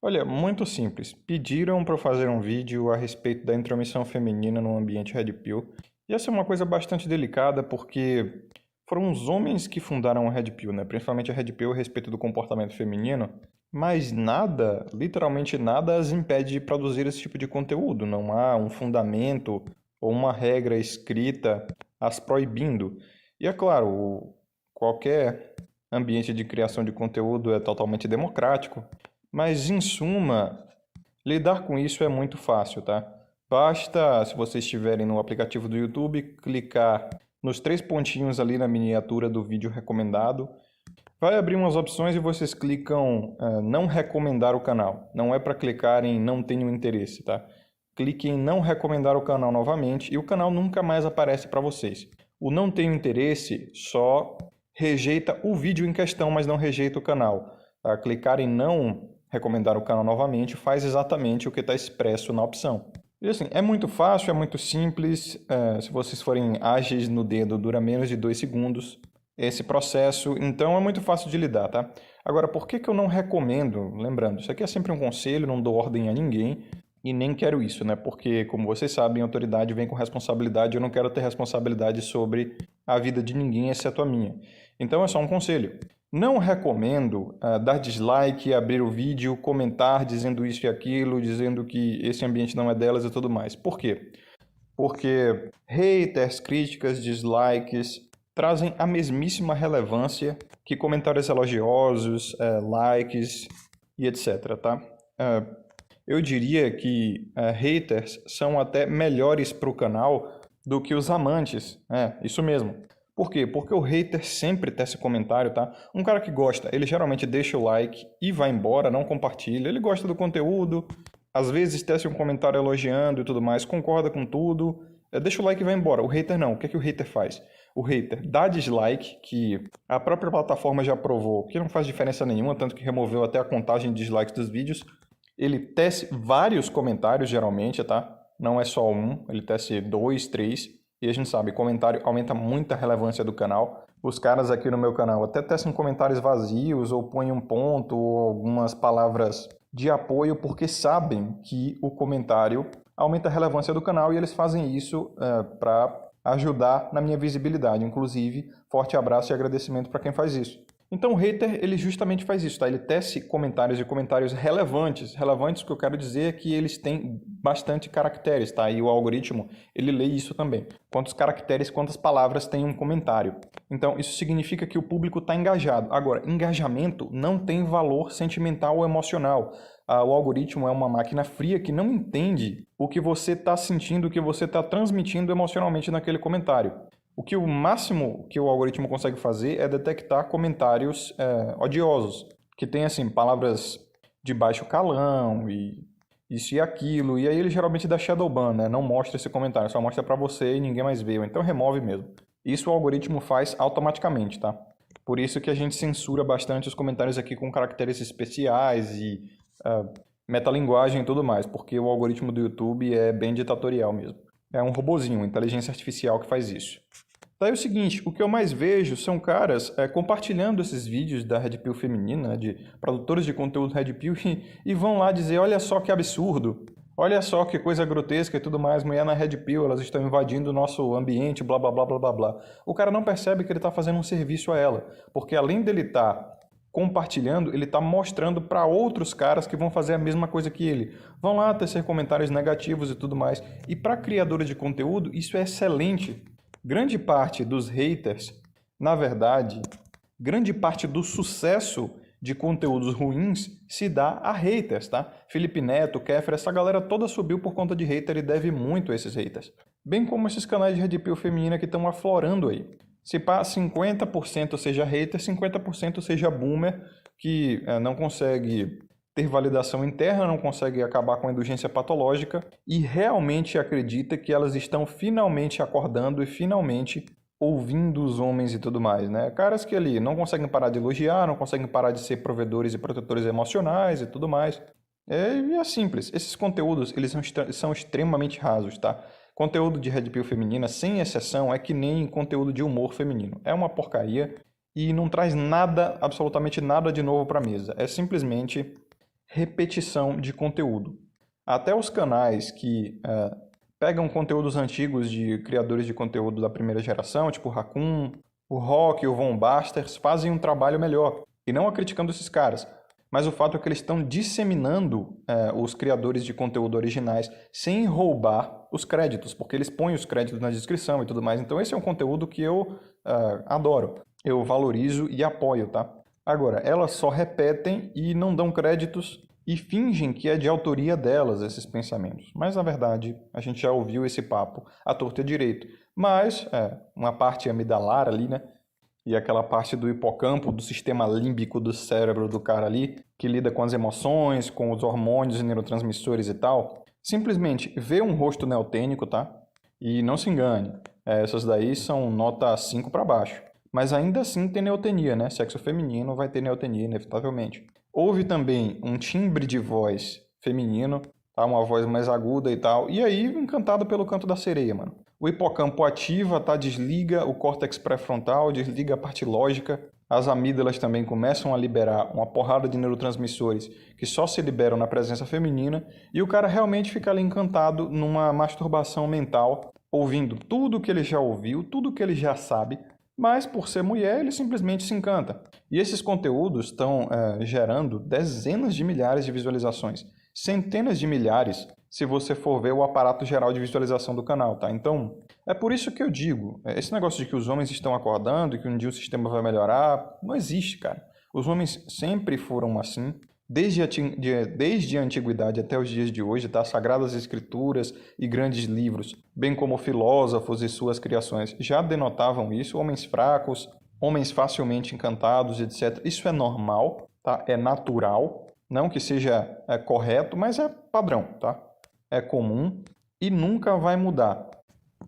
Olha, muito simples. Pediram para eu fazer um vídeo a respeito da intromissão feminina no ambiente Red Pill. E essa é uma coisa bastante delicada porque foram os homens que fundaram a Red Pill, né? Principalmente a Red Pill a respeito do comportamento feminino. Mas nada, literalmente nada, as impede de produzir esse tipo de conteúdo. Não há um fundamento ou uma regra escrita as proibindo. E é claro, qualquer ambiente de criação de conteúdo é totalmente democrático. Mas, em suma, lidar com isso é muito fácil, tá? Basta, se vocês estiverem no aplicativo do YouTube, clicar nos três pontinhos ali na miniatura do vídeo recomendado. Vai abrir umas opções e vocês clicam não recomendar o canal. Não é para clicar em não tenho interesse, tá? Clique em não recomendar o canal novamente e o canal nunca mais aparece para vocês. O não tenho interesse só rejeita o vídeo em questão, mas não rejeita o canal. Clicar em não recomendar o canal novamente faz exatamente o que está expresso na opção. E assim, é muito fácil, é muito simples. Se vocês forem ágeis no dedo, dura menos de 2 segundos esse processo, então é muito fácil de lidar, tá? Agora, por que eu não recomendo? Lembrando, isso aqui é sempre um conselho, não dou ordem a ninguém e nem quero isso, né? Porque, como vocês sabem, a autoridade vem com responsabilidade, eu não quero ter responsabilidade sobre a vida de ninguém, exceto a minha. Então é só um conselho. Não recomendo dar dislike, abrir o vídeo, comentar dizendo isso e aquilo, dizendo que esse ambiente não é delas e tudo mais. Por quê? Porque haters, críticas, dislikes trazem a mesmíssima relevância que comentários elogiosos, likes e etc, tá? Eu diria que haters são até melhores para o canal do que os amantes. Isso mesmo. Por quê? Porque o hater sempre tece comentário, tá? Um cara que gosta, ele geralmente deixa o like e vai embora, não compartilha. Ele gosta do conteúdo, às vezes tece um comentário elogiando e tudo mais, concorda com tudo, deixa o like e vai embora. O hater não. O que é que o hater faz? O hater dá dislike, que a própria plataforma já provou que não faz diferença nenhuma, tanto que removeu até a contagem de dislikes dos vídeos. Ele tece vários comentários, geralmente, tá? Não é só um, ele tece 2, 3. E a gente sabe, comentário aumenta muito a relevância do canal. Os caras aqui no meu canal até tecem comentários vazios, ou põem um ponto, ou algumas palavras de apoio, porque sabem que o comentário aumenta a relevância do canal e eles fazem isso para ajudar na minha visibilidade. Inclusive, forte abraço e agradecimento para quem faz isso. Então o hater, ele justamente faz isso, tá? Ele tece comentários e comentários relevantes. Relevantes, o que eu quero dizer é que eles têm bastante caracteres, tá? E o algoritmo, ele lê isso também. Quantos caracteres, quantas palavras tem um comentário. Então, isso significa que o público está engajado. Agora, engajamento não tem valor sentimental ou emocional. O algoritmo é uma máquina fria que não entende o que você está sentindo, o que você está transmitindo emocionalmente naquele comentário. O máximo que o algoritmo consegue fazer é detectar comentários odiosos, que tem assim palavras de baixo calão e isso e aquilo, e aí ele geralmente dá shadow ban, né? Não mostra esse comentário, só mostra para você e ninguém mais vê, ou então remove mesmo. Isso o algoritmo faz automaticamente, tá? Por isso que a gente censura bastante os comentários aqui com caracteres especiais e metalinguagem e tudo mais, porque o algoritmo do YouTube é bem ditatorial mesmo. É um robozinho, uma inteligência artificial que faz isso. Daí o seguinte, o que eu mais vejo são caras compartilhando esses vídeos da Red Pill feminina, né, de produtores de conteúdo Red Pill, e vão lá dizer, olha só que absurdo, olha só que coisa grotesca e tudo mais, mulher na Red Pill, elas estão invadindo o nosso ambiente, blá blá blá blá blá blá. O cara não percebe que ele está fazendo um serviço a ela, porque além dele estar compartilhando, ele está mostrando para outros caras que vão fazer a mesma coisa que ele. Vão lá tecer comentários negativos e tudo mais. E para criadores de conteúdo, isso é excelente. Grande parte dos haters, na verdade, grande parte do sucesso de conteúdos ruins se dá a haters, tá? Felipe Neto, Kéfera, essa galera toda subiu por conta de hater e deve muito a esses haters. Bem como esses canais de Red Pill feminina que estão aflorando aí. Se pá, 50% seja hater, 50% seja boomer, que não consegue ter validação interna, não consegue acabar com a indulgência patológica e realmente acredita que elas estão finalmente acordando e finalmente ouvindo os homens e tudo mais, né? Caras que ali não conseguem parar de elogiar, não conseguem parar de ser provedores e protetores emocionais e tudo mais. E é simples, esses conteúdos eles são extremamente rasos, tá? Conteúdo de Red Pill feminina, sem exceção, é que nem conteúdo de humor feminino. É uma porcaria e não traz nada, absolutamente nada de novo para a mesa. É simplesmente repetição de conteúdo. Até os canais que pegam conteúdos antigos de criadores de conteúdo da primeira geração, tipo o Raccoon, o Rock, o Von Basters, fazem um trabalho melhor. E não a criticando esses caras, mas o fato é que eles estão disseminando os criadores de conteúdo originais sem roubar os créditos, porque eles põem os créditos na descrição e tudo mais. Então esse é um conteúdo que eu adoro, eu valorizo e apoio, tá? Agora, elas só repetem e não dão créditos e fingem que é de autoria delas esses pensamentos. Mas, na verdade, a gente já ouviu esse papo à torta e à direito. Mas, uma parte amidalar ali, né? E aquela parte do hipocampo, do sistema límbico do cérebro do cara ali, que lida com as emoções, com os hormônios e neurotransmissores e tal, simplesmente vê um rosto neotênico, tá? E não se engane, essas daí são nota 5 para baixo. Mas ainda assim tem neotenia, né? Sexo feminino vai ter neotenia, inevitavelmente. Houve também um timbre de voz feminino, tá? Uma voz mais aguda e tal. E aí, encantado pelo canto da sereia, mano. O hipocampo ativa, tá? Desliga o córtex pré-frontal, desliga a parte lógica. As amígdalas também começam a liberar uma porrada de neurotransmissores que só se liberam na presença feminina. E o cara realmente fica ali encantado numa masturbação mental, ouvindo tudo que ele já ouviu, tudo que ele já sabe. Mas, por ser mulher, ele simplesmente se encanta. E esses conteúdos estão gerando dezenas de milhares de visualizações, centenas de milhares, se você for ver o aparato geral de visualização do canal, tá? Então, é por isso que eu digo, esse negócio de que os homens estão acordando e que um dia o sistema vai melhorar, não existe, cara. Os homens sempre foram assim, desde a antiguidade até os dias de hoje, tá? Sagradas escrituras e grandes livros, bem como filósofos e suas criações, já denotavam isso, homens fracos, homens facilmente encantados, etc. Isso é normal, tá? É natural, não que seja correto, mas é padrão, tá? É comum e nunca vai mudar.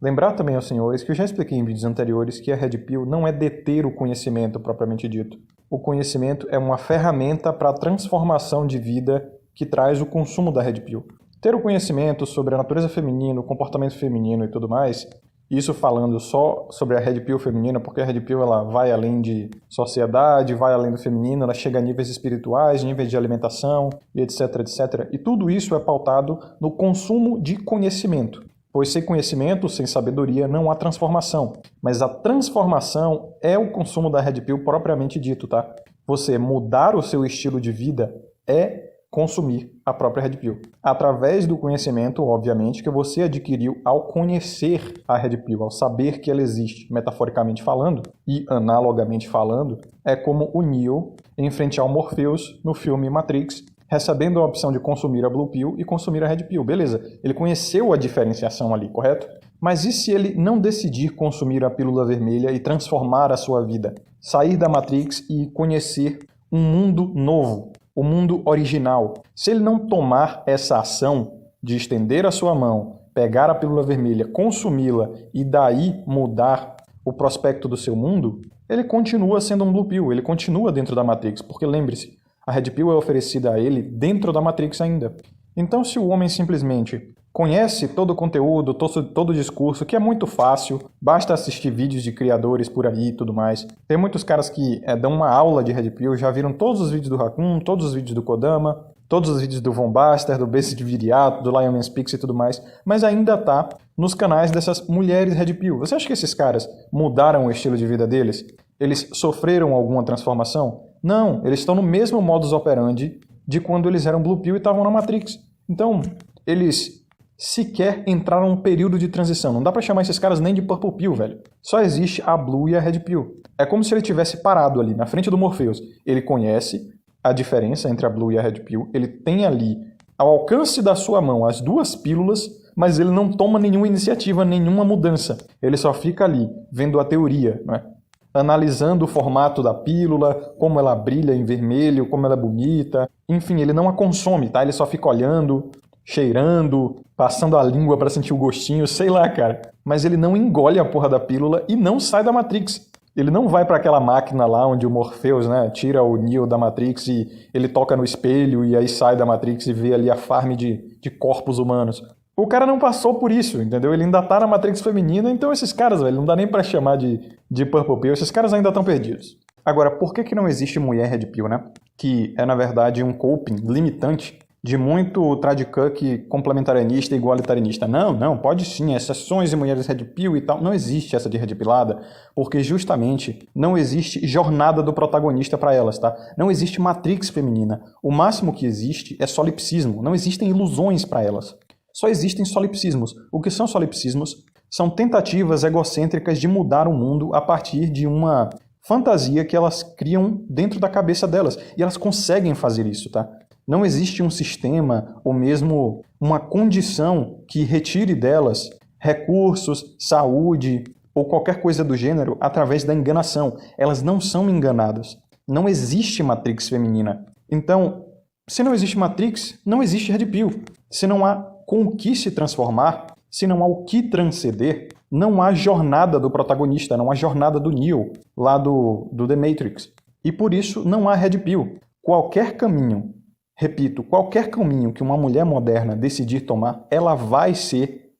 Lembrar também aos senhores que eu já expliquei em vídeos anteriores que a Red Pill não é deter o conhecimento propriamente dito. O conhecimento é uma ferramenta para a transformação de vida que traz o consumo da Red Pill. Ter o conhecimento sobre a natureza feminina, o comportamento feminino e tudo mais, isso falando só sobre a Red Pill feminina, porque a Red Pill ela vai além de sociedade, vai além do feminino, ela chega a níveis espirituais, níveis de alimentação, e etc, etc. E tudo isso é pautado no consumo de conhecimento. Pois sem conhecimento, sem sabedoria, não há transformação. Mas a transformação é o consumo da Red Pill propriamente dito, tá? Você mudar o seu estilo de vida é consumir a própria Red Pill. Através do conhecimento, obviamente, que você adquiriu ao conhecer a Red Pill, ao saber que ela existe, metaforicamente falando, e analogamente falando, é como o Neo em frente ao Morpheus no filme Matrix, recebendo a opção de consumir a Blue Pill e consumir a Red Pill. Beleza, ele conheceu a diferenciação ali, correto? Mas e se ele não decidir consumir a pílula vermelha e transformar a sua vida? Sair da Matrix e conhecer um mundo novo, o mundo original. Se ele não tomar essa ação de estender a sua mão, pegar a pílula vermelha, consumi-la e daí mudar o prospecto do seu mundo, ele continua sendo um Blue Pill, ele continua dentro da Matrix, porque lembre-se, a Red Pill é oferecida a ele dentro da Matrix ainda. Então, se o homem simplesmente conhece todo o conteúdo, todo o discurso, que é muito fácil, basta assistir vídeos de criadores por aí e tudo mais. Tem muitos caras que dão uma aula de Red Pill, já viram todos os vídeos do Raccoon, todos os vídeos do Kodama, todos os vídeos do Von Baster, do Basic Viriato, do Lion Man Speaks e tudo mais, mas ainda tá nos canais dessas mulheres Red Pill. Você acha que esses caras mudaram o estilo de vida deles? Eles sofreram alguma transformação? Não, eles estão no mesmo modus operandi de quando eles eram Blue Pill e estavam na Matrix. Então, eles sequer entraram num período de transição. Não dá pra chamar esses caras nem de Purple Pill, velho. Só existe a Blue e a Red Pill. É como se ele tivesse parado ali, na frente do Morpheus. Ele conhece a diferença entre a Blue e a Red Pill. Ele tem ali, ao alcance da sua mão, as duas pílulas, mas ele não toma nenhuma iniciativa, nenhuma mudança. Ele só fica ali, vendo a teoria, né? Analisando o formato da pílula, como ela brilha em vermelho, como ela é bonita. Enfim, ele não a consome, tá? Ele só fica olhando, cheirando, passando a língua para sentir o gostinho, sei lá, cara. Mas ele não engole a porra da pílula e não sai da Matrix. Ele não vai para aquela máquina lá onde o Morpheus, né, tira o Neo da Matrix e ele toca no espelho e aí sai da Matrix e vê ali a farm de corpos humanos. O cara não passou por isso, entendeu? Ele ainda tá na Matrix feminina, então esses caras, velho, não dá nem pra chamar de Purple Pill, esses caras ainda estão perdidos. Agora, por que não existe mulher Red Pill, né? que é, na verdade, um coping limitante de muito tradcuck complementarianista e igualitarianista. Não, pode sim, exceções e mulheres red pill e tal. Não existe essa de red pillada, porque justamente não existe jornada do protagonista para elas, tá? Não existe matrix feminina. O máximo que existe é solipsismo. Não existem ilusões para elas. Só existem solipsismos. O que são solipsismos? São tentativas egocêntricas de mudar o mundo a partir de uma fantasia que elas criam dentro da cabeça delas. E elas conseguem fazer isso, tá? Não existe um sistema ou mesmo uma condição que retire delas recursos, saúde ou qualquer coisa do gênero através da enganação. Elas não são enganadas. Não existe matrix feminina. Então, se não existe matrix, não existe red pill. Se não há com o que se transformar, se não há o que transcender, não há jornada do protagonista, não há jornada do Neo, lá do The Matrix. E por isso não há red pill. Qualquer caminho, repito, qualquer caminho que uma mulher moderna decidir tomar, ela vai ser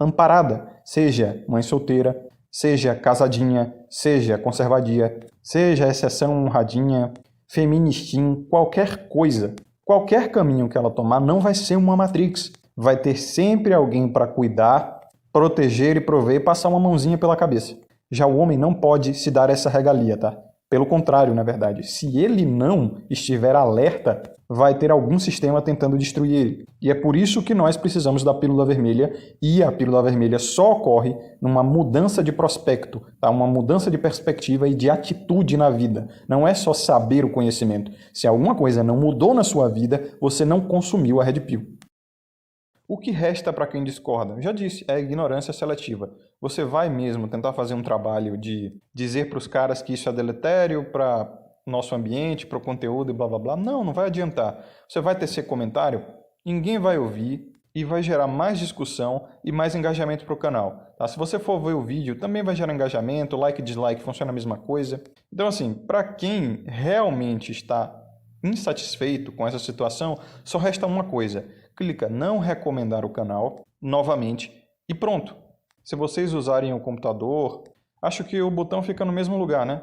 amparada. Seja mãe solteira, seja casadinha, seja conservadia, seja exceção honradinha, feministinha, qualquer coisa. Qualquer caminho que ela tomar não vai ser uma matrix. Vai ter sempre alguém para cuidar, proteger e prover e passar uma mãozinha pela cabeça. Já o homem não pode se dar essa regalia, tá? Pelo contrário, na verdade. Se ele não estiver alerta, vai ter algum sistema tentando destruir ele. E é por isso que nós precisamos da pílula vermelha, e a pílula vermelha só ocorre numa mudança de prospecto, tá? Uma mudança de perspectiva e de atitude na vida. Não é só saber o conhecimento. Se alguma coisa não mudou na sua vida, você não consumiu a Red Pill. O que resta para quem discorda? Já disse, é ignorância seletiva. Você vai mesmo tentar fazer um trabalho de dizer para os caras que isso é deletério para nosso ambiente, para o conteúdo e blá blá blá? Não vai adiantar. Você vai tecer comentário, ninguém vai ouvir e vai gerar mais discussão e mais engajamento para o canal. Tá? Se você for ver o vídeo, também vai gerar engajamento, like e dislike funciona a mesma coisa. Então assim, para quem realmente está insatisfeito com essa situação, só resta uma coisa: clica não recomendar o canal novamente e pronto. Se vocês usarem o computador, acho que o botão fica no mesmo lugar, né?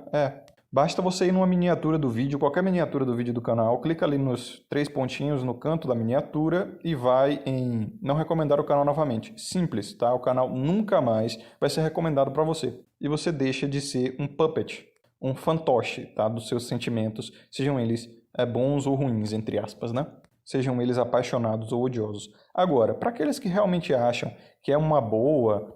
Basta você ir numa miniatura do vídeo, qualquer miniatura do vídeo do canal, clica ali nos 3 pontinhos no canto da miniatura e vai em não recomendar o canal novamente. Simples, tá? O canal nunca mais vai ser recomendado para você. E você deixa de ser um puppet, um fantoche, tá? Dos seus sentimentos, sejam eles bons ou ruins, entre aspas, né? Sejam eles apaixonados ou odiosos. Agora, para aqueles que realmente acham que é uma boa,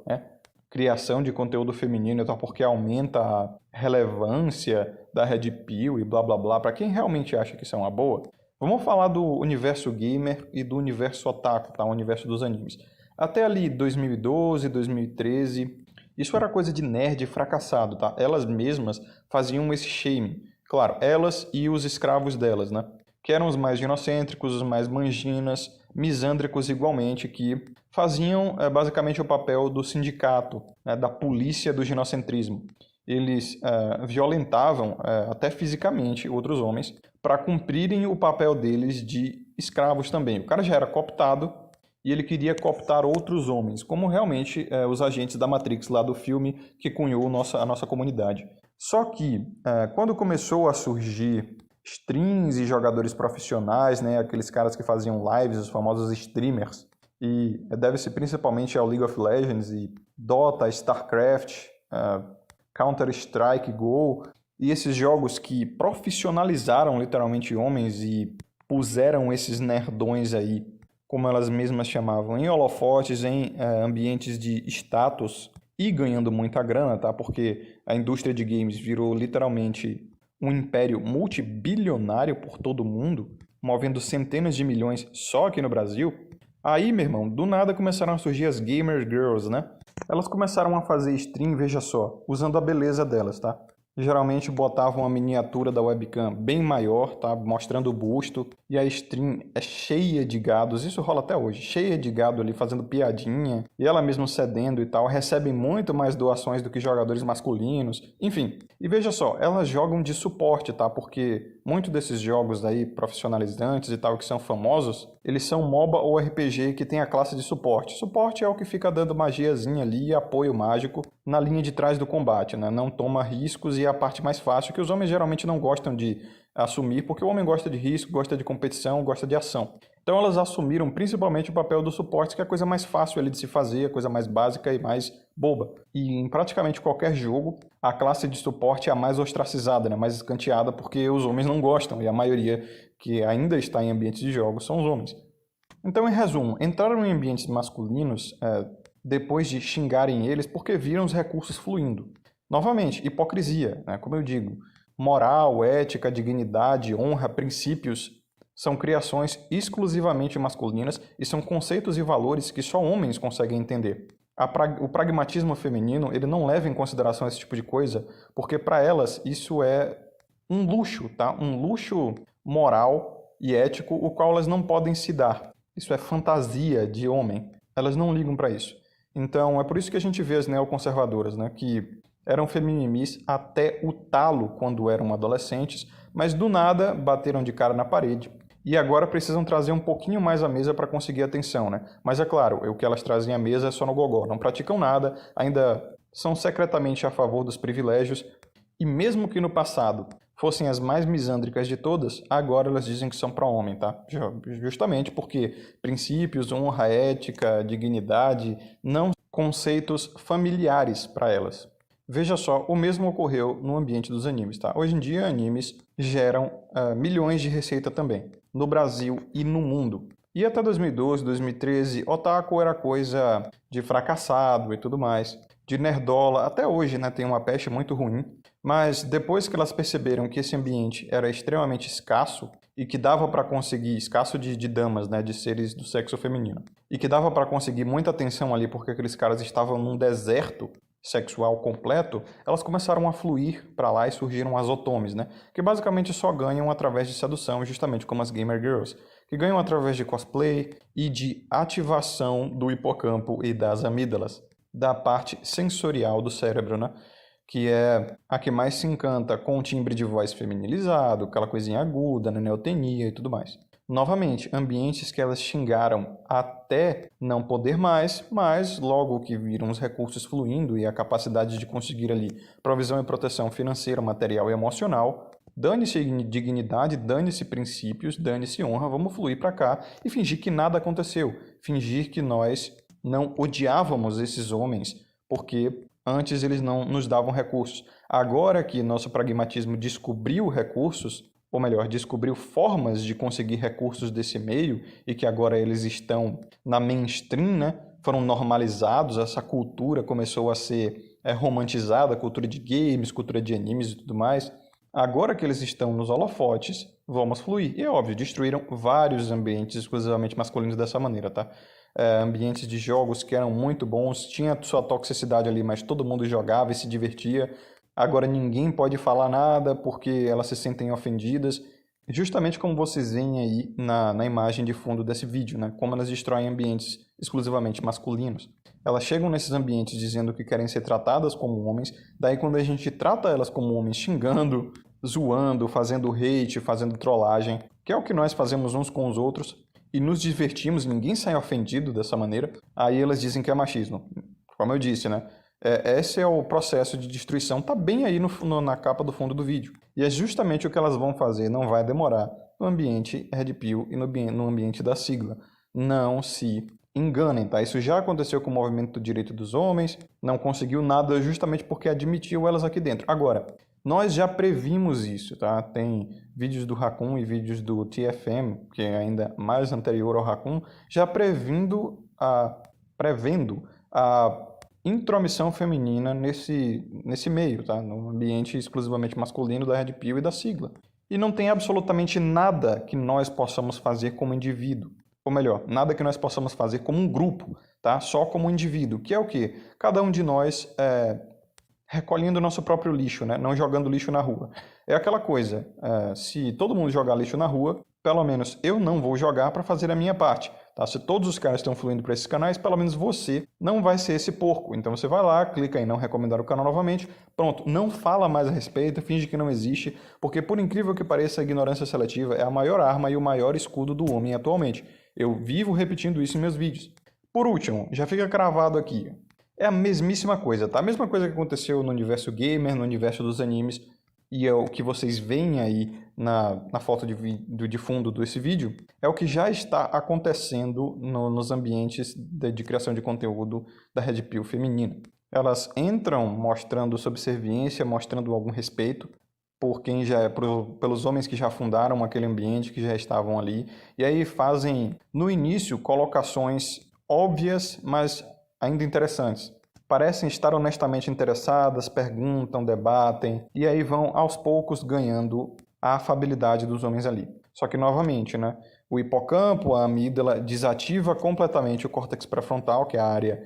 criação de conteúdo feminino e tal, porque aumenta a relevância da Red Pill e blá blá blá, para quem realmente acha que isso é uma boa, vamos falar do universo gamer e do universo otaku, tá? O universo dos animes. Até ali 2012, 2013, isso era coisa de nerd fracassado, tá? Elas mesmas faziam esse shaming. Claro, elas e os escravos delas, né? Que eram os mais ginocêntricos, os mais manginas, misândricos igualmente, que faziam basicamente o papel do sindicato, né, da polícia do ginocentrismo. Eles violentavam até fisicamente outros homens para cumprirem o papel deles de escravos também. O cara já era cooptado e ele queria cooptar outros homens, como realmente os agentes da Matrix lá do filme que cunhou a nossa comunidade. Só que quando começou a surgir streams e jogadores profissionais, né, aqueles caras que faziam lives, os famosos streamers, e deve-se principalmente ao League of Legends e Dota, StarCraft, Counter-Strike, Go, e esses jogos que profissionalizaram literalmente homens e puseram esses nerdões aí, como elas mesmas chamavam, em holofotes, em ambientes de status e ganhando muita grana, tá? Porque a indústria de games virou literalmente um império multibilionário por todo o mundo, movendo centenas de milhões só aqui no Brasil. Aí, meu irmão, do nada começaram a surgir as gamer girls, né? Elas começaram a fazer stream, veja só, usando a beleza delas, tá? Geralmente botavam a miniatura da webcam bem maior, tá? Mostrando o busto. E a stream é cheia de gados, isso rola até hoje, cheia de gado ali fazendo piadinha. E ela mesma cedendo e tal, recebem muito mais doações do que jogadores masculinos. Enfim, e veja só, elas jogam de suporte, tá? Porque muitos desses jogos aí, profissionalizantes e tal, que são famosos, eles são MOBA ou RPG que tem a classe de suporte. Suporte é o que fica dando magiazinha ali e apoio mágico na linha de trás do combate, né? Não toma riscos e é a parte mais fácil, que os homens geralmente não gostam de assumir, porque o homem gosta de risco, gosta de competição, gosta de ação. Então elas assumiram principalmente o papel do suporte, que é a coisa mais fácil ali de se fazer, a coisa mais básica e mais boba. E em praticamente qualquer jogo, a classe de suporte é a mais ostracizada, né? Mais escanteada, porque os homens não gostam, e a maioria que ainda está em ambientes de jogos são os homens. Então, em resumo, entraram em ambientes masculinos depois de xingarem eles porque viram os recursos fluindo. Novamente, hipocrisia, né? Como eu digo, moral, ética, dignidade, honra, princípios são criações exclusivamente masculinas e são conceitos e valores que só homens conseguem entender. O pragmatismo feminino ele não leva em consideração esse tipo de coisa, porque para elas isso é um luxo, tá? Um luxo moral e ético, o qual elas não podem se dar. Isso é fantasia de homem. Elas não ligam para isso. Então, é por isso que a gente vê as neoconservadoras, né, que eram femininis até o talo quando eram adolescentes, mas do nada bateram de cara na parede. E agora precisam trazer um pouquinho mais à mesa para conseguir atenção, né? Mas é claro, o que elas trazem à mesa é só no gogó. Não praticam nada, ainda são secretamente a favor dos privilégios. E mesmo que no passado fossem as mais misândricas de todas, agora elas dizem que são pró-homem, tá? Justamente porque princípios, honra, ética, dignidade, não conceitos familiares para elas. Veja só, o mesmo ocorreu no ambiente dos animes, tá? Hoje em dia, animes geram milhões de receita também, no Brasil e no mundo. E até 2012, 2013, otaku era coisa de fracassado e tudo mais, de nerdola. Até hoje, né, tem uma peste muito ruim. Mas depois que elas perceberam que esse ambiente era extremamente escasso e que dava para conseguir, escasso de damas, né, de seres do sexo feminino, e que dava para conseguir muita atenção ali porque aqueles caras estavam num deserto sexual completo, elas começaram a fluir para lá e surgiram as otomis, né, que basicamente só ganham através de sedução, justamente como as gamer girls, que ganham através de cosplay e de ativação do hipocampo e das amígdalas, da parte sensorial do cérebro, né? Que é a que mais se encanta com o timbre de voz feminilizado, aquela coisinha aguda, na neotenia e tudo mais. Novamente, ambientes que elas xingaram até não poder mais, mas logo que viram os recursos fluindo e a capacidade de conseguir ali provisão e proteção financeira, material e emocional, dane-se dignidade, dane-se princípios, dane-se honra, vamos fluir para cá e fingir que nada aconteceu, fingir que nós não odiávamos esses homens, porque antes eles não nos davam recursos. Agora que nosso pragmatismo descobriu recursos, ou melhor, descobriu formas de conseguir recursos desse meio e que agora eles estão na mainstream, né? Foram normalizados, essa cultura começou a ser romantizada, cultura de games, cultura de animes e tudo mais. Agora que eles estão nos holofotes, vamos fluir. E é óbvio, destruíram vários ambientes exclusivamente masculinos dessa maneira, tá? Ambientes de jogos que eram muito bons, tinha sua toxicidade ali, mas todo mundo jogava e se divertia. Agora ninguém pode falar nada porque elas se sentem ofendidas. Justamente como vocês veem aí na imagem de fundo desse vídeo, né? Como elas destroem ambientes exclusivamente masculinos. Elas chegam nesses ambientes dizendo que querem ser tratadas como homens, daí quando a gente trata elas como homens xingando, zoando, fazendo hate, fazendo trollagem, que é o que nós fazemos uns com os outros, e nos divertimos, ninguém sai ofendido dessa maneira, aí elas dizem que é machismo. Como eu disse, né? Esse é o processo de destruição, tá bem aí na capa do fundo do vídeo. E é justamente o que elas vão fazer, não vai demorar, no ambiente Red Pill e no ambiente da sigla. Não se enganem, tá? Isso já aconteceu com o movimento do direito dos homens, não conseguiu nada justamente porque admitiu elas aqui dentro. Agora, nós já previmos isso, tá? Tem vídeos do Raccoon e vídeos do TFM, que é ainda mais anterior ao Raccoon, já prevendo a intromissão feminina nesse meio, tá? No ambiente exclusivamente masculino da Red Pill e da sigla. E não tem absolutamente nada que nós possamos fazer como indivíduo. Ou melhor, nada que nós possamos fazer como um grupo, tá? Só como um indivíduo, que é o quê? Cada um de nós recolhendo o nosso próprio lixo, né? Não jogando lixo na rua. É aquela coisa, se todo mundo jogar lixo na rua, pelo menos eu não vou jogar para fazer a minha parte. Tá? Se todos os caras estão fluindo para esses canais, pelo menos você não vai ser esse porco. Então você vai lá, clica em não recomendar o canal novamente, pronto, não fala mais a respeito, finge que não existe, porque por incrível que pareça, a ignorância seletiva é a maior arma e o maior escudo do homem atualmente. Eu vivo repetindo isso em meus vídeos. Por último, já fica cravado aqui, é a mesmíssima coisa, tá? A mesma coisa que aconteceu no universo gamer, no universo dos animes. e é o que vocês veem aí na foto de fundo desse vídeo, é o que já está acontecendo nos ambientes de criação de conteúdo da Red Pill feminina. Elas entram mostrando subserviência, mostrando algum respeito por quem já pelos homens que já fundaram aquele ambiente, que já estavam ali, e aí fazem, no início, colocações óbvias, mas ainda interessantes. Parecem estar honestamente interessadas, perguntam, debatem, e aí vão aos poucos ganhando a afabilidade dos homens ali. Só que, novamente, né, o hipocampo, a amígdala, desativa completamente o córtex pré-frontal, que é a área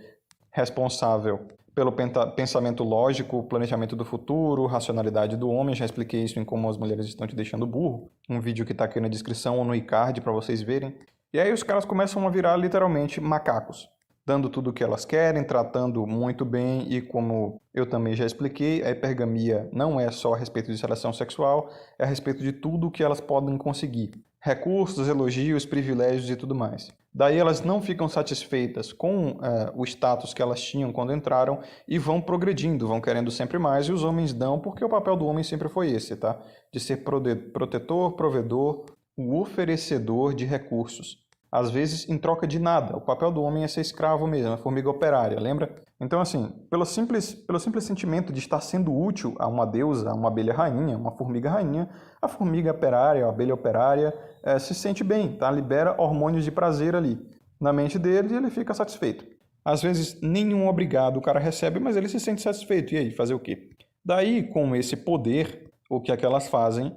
responsável pelo pensamento lógico, planejamento do futuro, racionalidade do homem. Já expliquei isso em Como as Mulheres Estão Te Deixando Burro, um vídeo que está aqui na descrição ou no iCard para vocês verem. E aí os caras começam a virar literalmente macacos, dando tudo o que elas querem, tratando muito bem, e como eu também já expliquei, a hipergamia não é só a respeito de seleção sexual, é a respeito de tudo o que elas podem conseguir. Recursos, elogios, privilégios e tudo mais. Daí elas não ficam satisfeitas com o status que elas tinham quando entraram e vão progredindo, vão querendo sempre mais, e os homens dão, porque o papel do homem sempre foi esse, tá? De ser protetor, provedor, o oferecedor de recursos. Às vezes em troca de nada. O papel do homem é ser escravo mesmo, a formiga operária, lembra? Então, assim, pelo simples sentimento de estar sendo útil a uma deusa, a uma abelha rainha, uma formiga rainha, a formiga operária, a abelha operária, se sente bem, tá? Libera hormônios de prazer ali na mente dele e ele fica satisfeito. Às vezes, nenhum obrigado o cara recebe, mas ele se sente satisfeito. E aí, fazer o quê? Daí, com esse poder, o que é que elas fazem?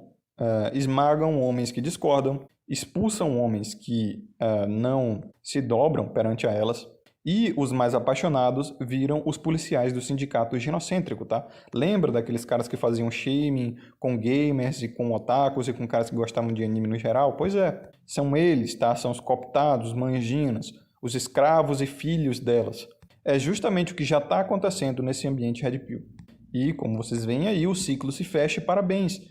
Esmagam homens que discordam, expulsam homens que não se dobram perante a elas, e os mais apaixonados viram os policiais do sindicato ginocêntrico, tá? Lembra daqueles caras que faziam shaming com gamers e com otakus e com caras que gostavam de anime no geral? Pois é, são eles, tá? São os cooptados, os manginas, os escravos e filhos delas. É justamente o que já está acontecendo nesse ambiente Red Pill. E, como vocês veem aí, o ciclo se fecha e parabéns.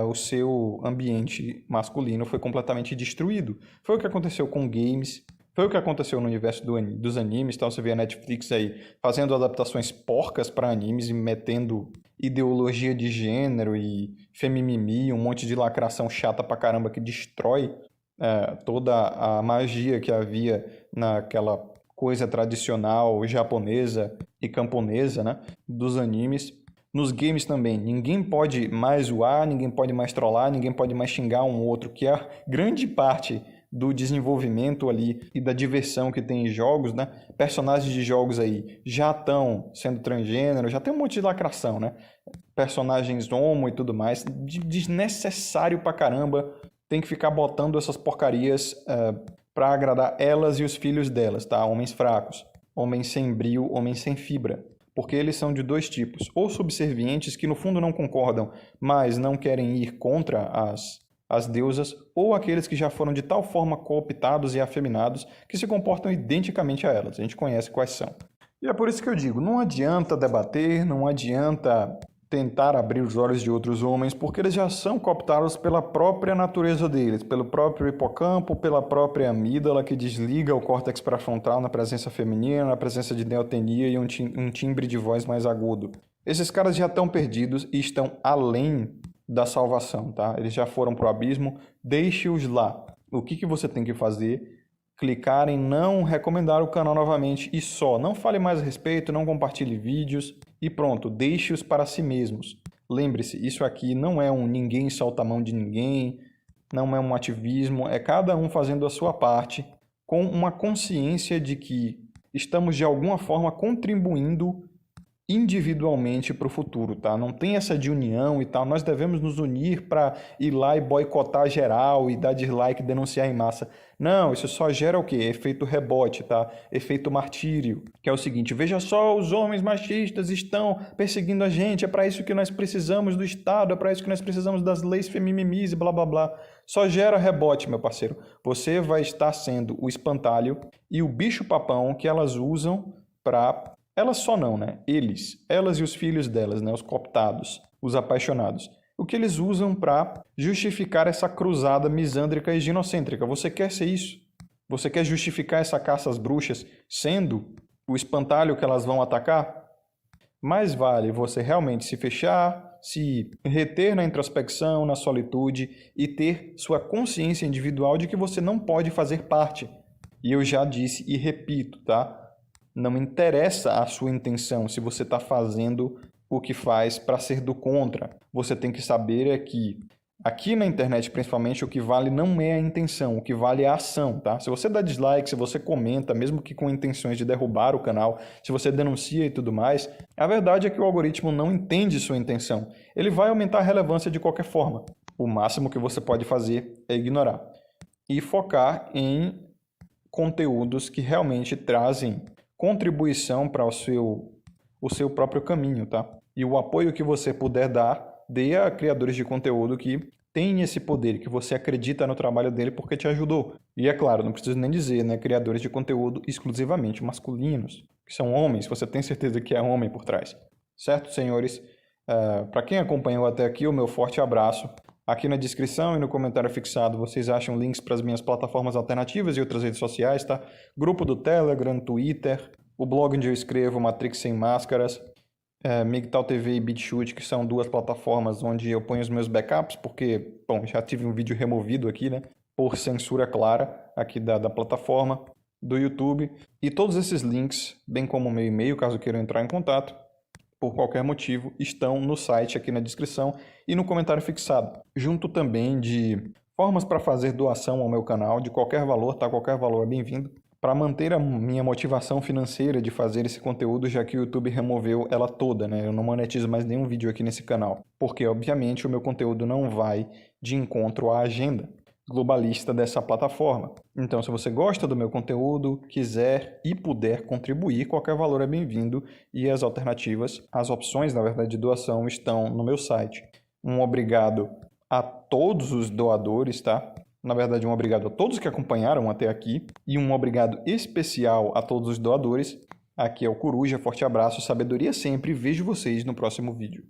O seu ambiente masculino foi completamente destruído. Foi o que aconteceu com games, foi o que aconteceu no universo dos animes. Então você vê a Netflix aí fazendo adaptações porcas para animes e metendo ideologia de gênero e femimimi, um monte de lacração chata pra caramba que destrói toda a magia que havia naquela coisa tradicional japonesa e camponesa, né, dos animes. Nos games também, ninguém pode mais zoar, ninguém pode mais trollar, ninguém pode mais xingar um outro, que é grande parte do desenvolvimento ali e da diversão que tem em jogos, né? Personagens de jogos aí já estão sendo transgênero, já tem um monte de lacração, né? Personagens homo e tudo mais, desnecessário pra caramba, tem que ficar botando essas porcarias pra agradar elas e os filhos delas, tá? Homens fracos, homens sem brio, homens sem fibra. Porque eles são de dois tipos, ou subservientes, que no fundo não concordam, mas não querem ir contra as deusas, ou aqueles que já foram de tal forma cooptados e afeminados que se comportam identicamente a elas. A gente conhece quais são. E é por isso que eu digo, não adianta debater, não adianta tentar abrir os olhos de outros homens, porque eles já são cooptados pela própria natureza deles, pelo próprio hipocampo, pela própria amígdala que desliga o córtex pré-frontal na presença feminina, na presença de neotenia e um timbre de voz mais agudo. Esses caras já estão perdidos e estão além da salvação, tá? Eles já foram pro abismo, deixe-os lá. O que você tem que fazer? Clicar em não recomendar o canal novamente e só. Não fale mais a respeito, não compartilhe vídeos e pronto, deixe-os para si mesmos. Lembre-se, isso aqui não é um ninguém solta a mão de ninguém, não é um ativismo, é cada um fazendo a sua parte com uma consciência de que estamos de alguma forma contribuindo individualmente para o futuro, tá? Não tem essa de união e tal, nós devemos nos unir para ir lá e boicotar geral e dar dislike, denunciar em massa. Não, isso só gera o quê? Efeito rebote, tá? Efeito martírio, que é o seguinte, veja só, os homens machistas estão perseguindo a gente, é para isso que nós precisamos do Estado, é para isso que nós precisamos das leis femimimis e blá blá blá. Só gera rebote, meu parceiro. Você vai estar sendo o espantalho e o bicho-papão que elas usam para... Elas só não, né? Elas e os filhos delas, né? Os cooptados, os apaixonados. O que eles usam para justificar essa cruzada misândrica e ginocêntrica. Você quer ser isso? Você quer justificar essa caça às bruxas sendo o espantalho que elas vão atacar? Mais vale você realmente se fechar, se reter na introspecção, na solitude e ter sua consciência individual de que você não pode fazer parte. E eu já disse e repito, tá? Não interessa a sua intenção se você está fazendo o que faz para ser do contra. Você tem que saber é que aqui na internet, principalmente, o que vale não é a intenção, o que vale é a ação, tá? Se você dá dislike, se você comenta, mesmo que com intenções de derrubar o canal, se você denuncia e tudo mais, a verdade é que o algoritmo não entende sua intenção. Ele vai aumentar a relevância de qualquer forma. O máximo que você pode fazer é ignorar e focar em conteúdos que realmente trazem contribuição para o seu próprio caminho, tá? E o apoio que você puder dar, dê a criadores de conteúdo que têm esse poder, que você acredita no trabalho dele porque te ajudou. E é claro, não preciso nem dizer, né? Criadores de conteúdo exclusivamente masculinos, que são homens, você tem certeza que é homem por trás. Certo, senhores? Para quem acompanhou até aqui, o meu forte abraço. Aqui na descrição e no comentário fixado vocês acham links para as minhas plataformas alternativas e outras redes sociais, tá? Grupo do Telegram, Twitter, o blog onde eu escrevo, Matrix Sem Máscaras, MGTOW TV e BitChute, que são duas plataformas onde eu ponho os meus backups, porque, bom, já tive um vídeo removido aqui, né? Por censura clara aqui da plataforma, do YouTube. E todos esses links, bem como o meu e-mail, caso queiram entrar em contato, por qualquer motivo, estão no site aqui na descrição e no comentário fixado. Junto também de formas para fazer doação ao meu canal, de qualquer valor, tá? Qualquer valor é bem-vindo. Para manter a minha motivação financeira de fazer esse conteúdo, já que o YouTube removeu ela toda, né? Eu não monetizo mais nenhum vídeo aqui nesse canal. Porque, obviamente, o meu conteúdo não vai de encontro à agenda globalista dessa plataforma. Então, se você gosta do meu conteúdo, quiser e puder contribuir, qualquer valor é bem-vindo e as alternativas, as opções, na verdade, de doação estão no meu site. Um obrigado a todos os doadores, tá? Na verdade, um obrigado a todos que acompanharam até aqui e um obrigado especial a todos os doadores. Aqui é o Coruja, forte abraço, sabedoria sempre e vejo vocês no próximo vídeo.